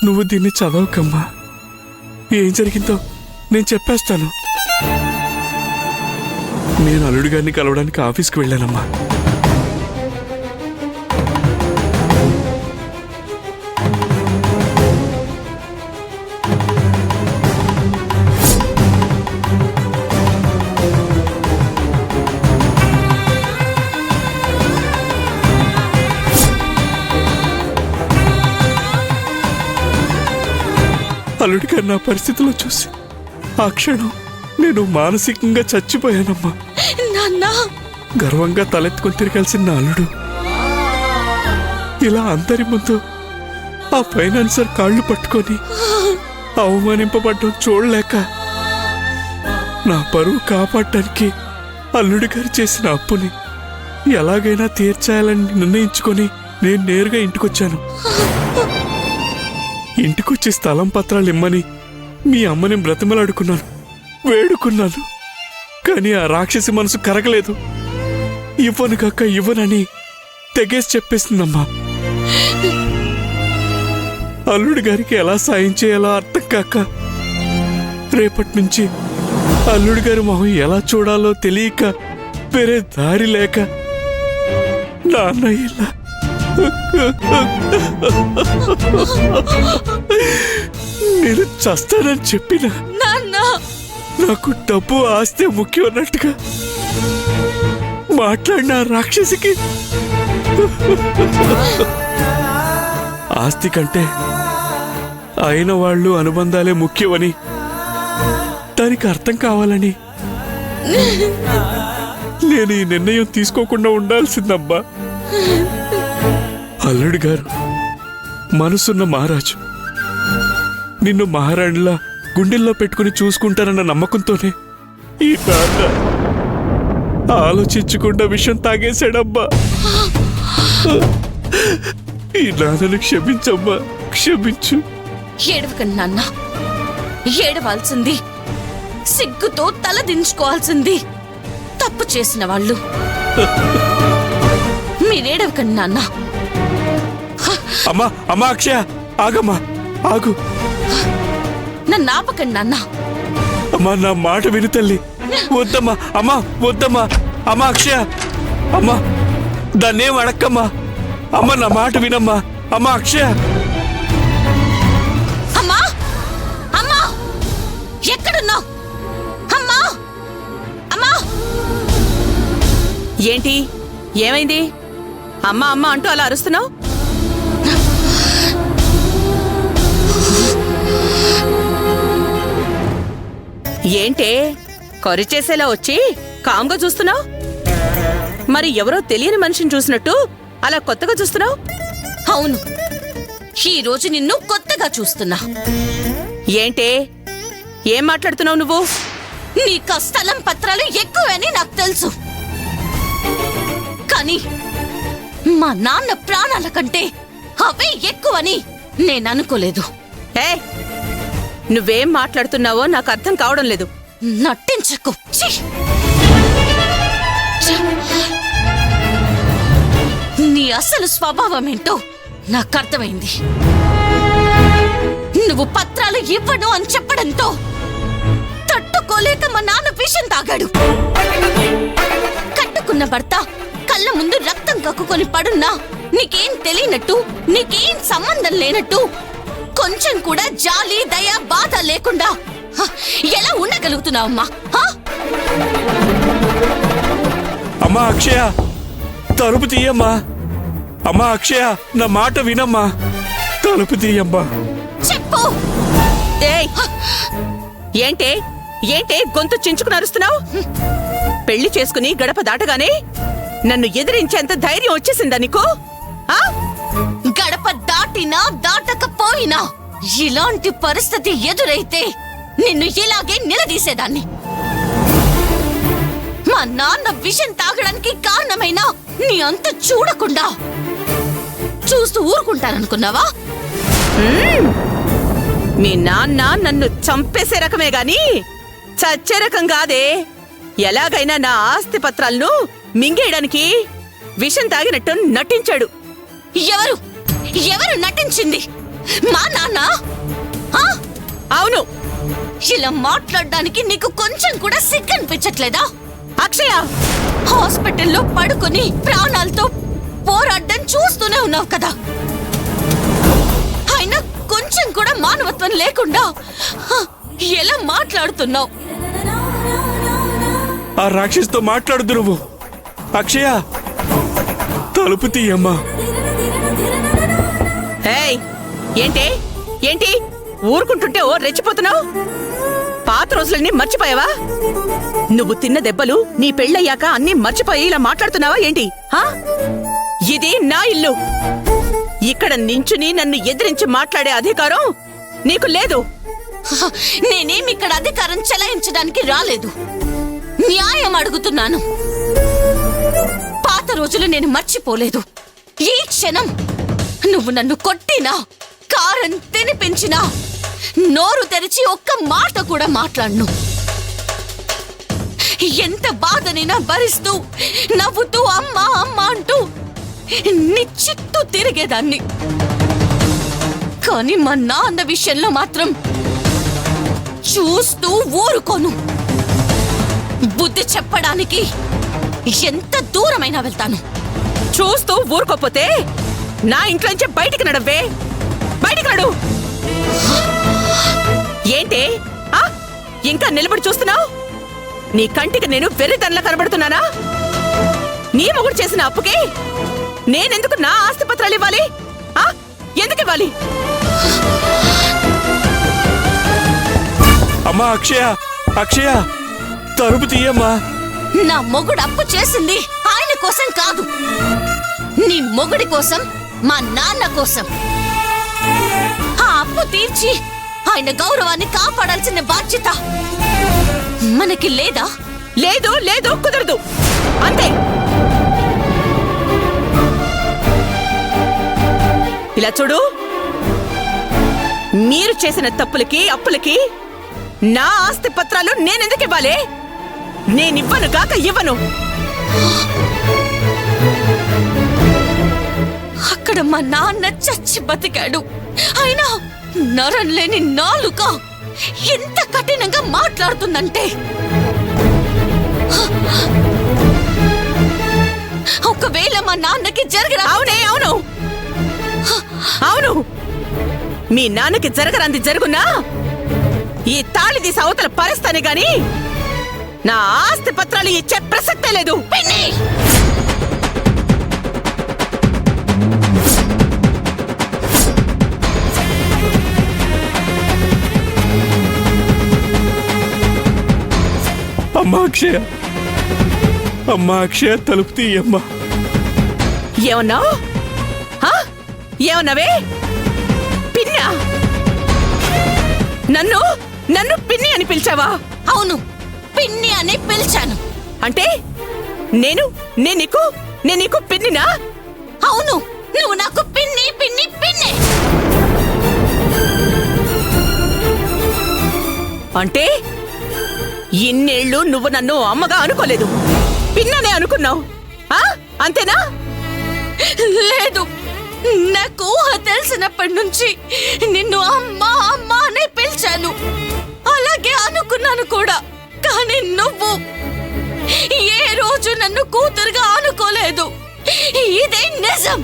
నువ్వు దీన్ని చదవకమ్మా. ఏం జరిగిందో నేను చెప్పేస్తాను. నేను అల్లుడి గారిని కలవడానికి ఆఫీస్కి వెళ్ళానమ్మా. అల్లుడి గారు నా పరిస్థితిలో చూసి ఆ క్షణం నేను మానసికంగా చచ్చిపోయానమ్మా. గర్వంగా తలెత్తుకొని తిరగాల్సిన నా అల్లుడు ఇలా అందరి ముందు ఆ ఫైనాన్సర్ కాళ్ళు పట్టుకొని అవమానింపబడ్డం చూడలేక నా పరువు కాపాడటానికి అల్లుడి గారు చేసిన అప్పుని ఎలాగైనా తీర్చాలని నిర్ణయించుకొని నేను నేరుగా ఇంటికొచ్చాను. ఇంటికొచ్చి స్థలం పత్రాలు ఇమ్మని మీ అమ్మని బ్రతిమలాడుకున్నాను, వేడుకున్నాను. కానీ ఆ రాక్షసి మనసు కరగలేదు. ఇవ్వను కాక ఇవ్వనని తెగేసి చెప్పేసిందమ్మా. అల్లుడి గారికి ఎలా సాయం చేయాలో అర్థం కాక రేపటి నుంచి అల్లుడి గారి మొహం ఎలా చూడాలో తెలియక వేరే దారి లేక నాన్న ఇలా నేను చస్తానని చెప్పిన నాకు డబ్బు ఆస్తి ముఖ్యం అన్నట్టుగా మాట్లాడిన రాక్షసికి ఆస్తి కంటే అయిన వాళ్ళు అనుబంధాలే ముఖ్యమని దానికి అర్థం కావాలని నేను ఈ నిర్ణయం తీసుకోకుండా ఉండాల్సిందమ్మా. అల్లుడి గారు మనసున్న మహారాజు. నిన్ను మహారాణిలా గుండెల్లో పెట్టుకుని చూసుకుంటారన్న నమ్మకంతోనే ఈ నాన్న ఆలోచించకుండా విషయం తాగేశాడమ్మా. ఈ నాన్నను క్షమించమ్మా, క్షమించు. ఏడవకండి నాన్న, ఏడవాల్సింది సిగ్గుతో తల దించుకోవాల్సింది తప్పు చేసిన వాళ్ళు. మీరేడవకండి నాన్న. అమ్మా అమ్మా అక్షయ ఆగమ్మా, ఆగు. నన్ను ఆపకండి నాన్న. అమ్మా నా మాట విను తల్లి. వద్దమ్మా, అమ్మా వద్దమ్మా. అమ్మా అక్షయ, అమ్మా దాన్నేం అడక్కమ్మా. అమ్మ నా మాట వినమ్మా. అమ్మా అక్షయ. అమ్మా అమ్మా ఎక్కడున్నావు? అమ్మా అమ్మా. ఏంటి, ఏమైంది? అమ్మా అమ్మ అంటూ అలా అరుస్తున్నావు? ఏంటే కొరిచేసేలా వచ్చి కామ్గా చూస్తున్నావు? మరి ఎవరో తెలియని మనిషిని చూసినట్టు అలా కొత్తగా చూస్తున్నావు? అవును, ఈ రోజు నిన్ను కొత్తగా చూస్తున్నా. ఏంటే ఏం మాట్లాడుతున్నావు నువ్వు? నీకు స్థలం పత్రాలు ఎక్కువని నాకు తెలుసు, కానీ మా నాన్న ప్రాణాల కంటే అవే ఎక్కువని నేను అనుకోలేదు. ఏ నువ్వేం మాట్లాడుతున్నావో నాకు అర్థం కావడం లేదు. నటించకు. నీ అసలు స్వభావం ఏంటో నాకు అర్థమైంది. నువ్వు పత్రాలు ఇవ్వను అని చెప్పడంతో తట్టుకోలేక మా నాన్న విషం తాగాడు. కట్టుకున్న భర్త కళ్ళ ముందు రక్తం కక్కుకొని పడున్నా నీకేం తెలియనట్టు, నీకేం సంబంధం లేనట్టు, కొంచెం కూడా జాలి దయ బాధ లేకుండా ఎలా ఉండగలుగుతున్నావమ్మా? అమ్మా అక్షయ తలుపు తీయమ్మా. అమ్మా అక్షయ నా మాట వినమ్మా, తలుపు తీయమ్మా. చెప్పు. ఏంటే ఏంటే గొంతు చించుకుని అరుస్తున్నావు? పెళ్లి చేసుకుని గడప దాటగానే నన్ను ఎదిరించేంత ధైర్యం వచ్చేసిందా నీకు? గడప దాటినా దాటకపోయినా ఇలాంటి పరిస్థితి ఎదురైతే నిన్ను ఇలాగే నిలదీసేదాన్ని. మా నాన్న విషం తాగడానికి కారణమైన నీ అంత చూడకుండా చూస్తూ ఊరుకుంటాననుకున్నావా? మీ నాన్న నన్ను చంపేసే రకమే గాని చచ్చే రకం కాదే. ఎలాగైనా నా ఆస్తి పత్రాలను మింగేయడానికి విషం తాగినట్టు నటించాడు. ఎవరు ఎవరు నటించింది? మా నాన్న ఆ? అవును. ఇలా మాట్లాడడానికి నీకు కొంచెం కూడా సిగ్గనిపించట్లేదా? అక్షయ, హాస్పిటల్లో పడుకొని ప్రాణాలతో పోరాడడం చూస్తూనే ఉన్నావు కదా. అయినా కొంచెం కూడా మానవత్వం లేకుండా ఎలా మాట్లాడుతున్నావు? ఆ రాక్షసుతో మాట్లాడుదు నువ్వు. అక్షయ, తలుపు తీయమ్మా. ఏయ్, ఏంటి ఏంటి ఊరుకుంటుంటే ఓ రెచ్చిపోతున్నావు? పాత రోజులన్నీ మర్చిపోయావా? నువ్వు తిన్న దెబ్బలు నీ పెళ్ళయ్యాక అన్నీ మర్చిపోయి ఇలా మాట్లాడుతున్నావా ఏంటి? ఇది నా ఇల్లు. ఇక్కడ నించుని నన్ను ఎదిరించి మాట్లాడే అధికారం నీకు లేదు. నేనేం ఇక్కడ అధికారం చెలాయించడానికి రాలేదు, న్యాయం అడుగుతున్నాను. పాత రోజులు నేను మర్చిపోలేదు. ఈ క్షణం నువ్వు నన్ను కొట్టినా, కారం తినిపించినా నోరు తెరిచి ఒక్క మాట కూడా మాట్లాడను. ఎంత బాధనైనా భరిస్తూ నవ్వుతూ అమ్మా అమ్మా అంటూ నీ చుట్టూ తిరిగేదాన్ని. కానీ మా నాన్న విషయంలో మాత్రం చూస్తూ ఊరుకోను. బుద్ధి చెప్పడానికి ఎంత దూరమైనా వెళ్తాను. చూస్తూ ఊరుకోపోతే నా ఇంట్లోంచి బయటికి నడవే. బయటికి నడు. ఏంటి ఇంకా నిలబడి చూస్తున్నావు? నీ కంటికి నేను వెర్రితనలా కనబడుతున్నానా? నీ మొగుడు చేసిన అప్పుకి నేనెందుకు నా ఆస్తి పత్రాలు ఇవ్వాలి? ఎందుకు ఇవ్వాలి? అమ్మా అక్షయ, అక్షయ, తలుపు తీయమ్మా. నా మొగుడు అప్పు చేసింది ఆయన కోసం కాదు, నీ మొగుడి కోసం, మా నాన్న కోసం. ఆ అప్పు తీర్చి ఆయన గౌరవాన్ని కాపాడాల్సిన బాధ్యత మనకి లేదా? లేదు లేదు, కుదరదు. అంతే. ఇలా చూడు, మీరు చేసిన తప్పులకి అప్పులకి నా ఆస్తి పత్రాలు నేనెందుకు ఇవ్వాలి? నేనివ్వను కాక ఇవ్వను. అక్కడ మా నాన్న చచ్చి బతికాడు. అయినా నరం లేని నాలుక ఎంత కఠినంగా మాట్లాడుతుందంటే, ఒకవేళ మా నాన్నకి జరగరా? అవునే, అవును అవును. మీ నాన్నకి జరగరాంది జరుగునా ఈ తాళిది సవతల పరిస్తానే గాని నా ఆస్తి పత్రాలు ఇచ్చే ప్రసక్తే లేదు. పిన్ని! అమ్మా అక్షయ, అమ్మా అక్షయ, తలుపు తీయమ్మా. ఏమన్నావు? ఏమన్నావే? పిన్నా? నన్ను నన్ను పిన్ని అని పిలిచావా? అవును, పిన్ని అని పిలిచాను. అంటే నేను నీకు పిన్నినా? అవును, నువ్వు నాకు పిన్ని పిన్ని పిన్ని. అంటే ఇన్నేళ్లు నువ్వు నన్ను అమ్మగా అనుకోలేదు, పిన్ననే అనుకున్నావు. అంతేనా? లేదు, నాకు ఊహ తెలిసినప్పటి నుంచి నిన్ను అమ్మా అమ్మా అని పిలిచాను. అలాగే అనుకున్నాను కూడా. కానీ నువ్వు ఏ రోజు నన్ను కూతురుగా అనుకోలేదు. ఇదే నిజం.